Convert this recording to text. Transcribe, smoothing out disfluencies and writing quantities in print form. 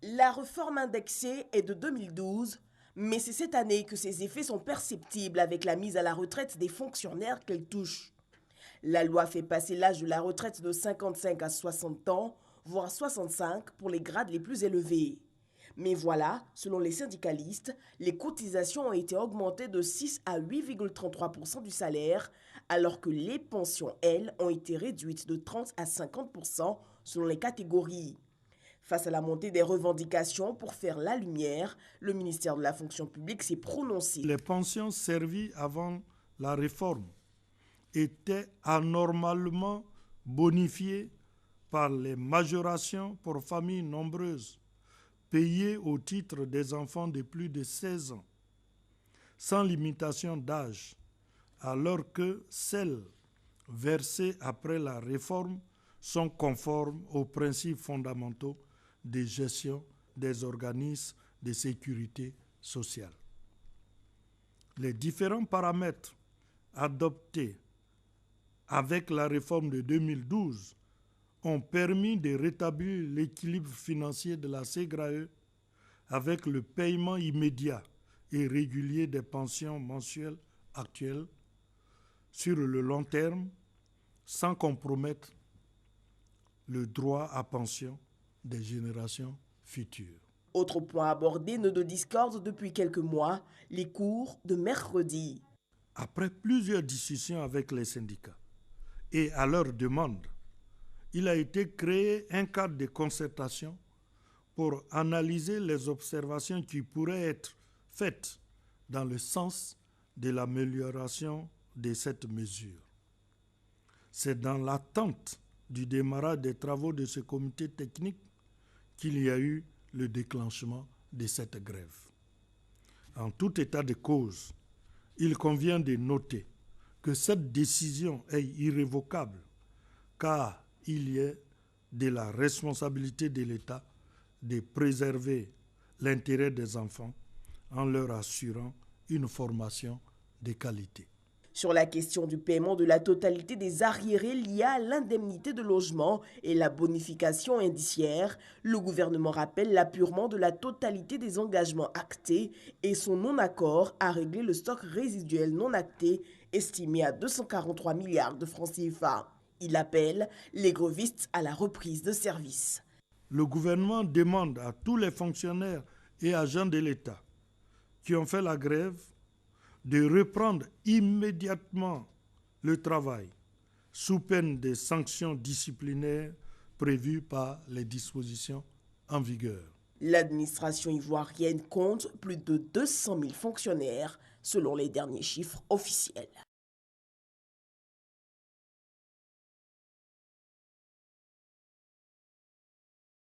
La réforme indexée est de 2012, mais c'est cette année que ses effets sont perceptibles avec la mise à la retraite des fonctionnaires qu'elle touche. La loi fait passer l'âge de la retraite de 55 à 60 ans, voire 65 pour les grades les plus élevés. Mais voilà, selon les syndicalistes, les cotisations ont été augmentées de 6 à 8,33% du salaire, alors que les pensions, elles, ont été réduites de 30 à 50% selon les catégories. Face à la montée des revendications pour faire la lumière, le ministère de la fonction publique s'est prononcé. Les pensions servies avant la réforme étaient anormalement bonifiées par les majorations pour familles nombreuses, payées au titre des enfants de plus de 16 ans, sans limitation d'âge, alors que celles versées après la réforme sont conformes aux principes fondamentaux de gestion des organismes de sécurité sociale. Les différents paramètres adoptés avec la réforme de 2012 ont permis de rétablir l'équilibre financier de la SEGRAE avec le paiement immédiat et régulier des pensions mensuelles actuelles sur le long terme sans compromettre le droit à pension des générations futures. Autre point abordé, nœud de discorde depuis quelques mois, les cours de mercredi. Après plusieurs discussions avec les syndicats et à leur demande, il a été créé un cadre de concertation pour analyser les observations qui pourraient être faites dans le sens de l'amélioration de cette mesure. C'est dans l'attente du démarrage des travaux de ce comité technique qu'il y a eu le déclenchement de cette grève. En tout état de cause, il convient de noter que cette décision est irrévocable car il y a de la responsabilité de l'État de préserver l'intérêt des enfants en leur assurant une formation de qualité. Sur la question du paiement de la totalité des arriérés liés à l'indemnité de logement et la bonification indiciaire, le gouvernement rappelle l'apurement de la totalité des engagements actés et son non-accord à régler le stock résiduel non acté estimé à 243 milliards de francs CFA. Il appelle les grévistes à la reprise de service. Le gouvernement demande à tous les fonctionnaires et agents de l'État qui ont fait la grève de reprendre immédiatement le travail sous peine des sanctions disciplinaires prévues par les dispositions en vigueur. L'administration ivoirienne compte plus de 200 000 fonctionnaires selon les derniers chiffres officiels.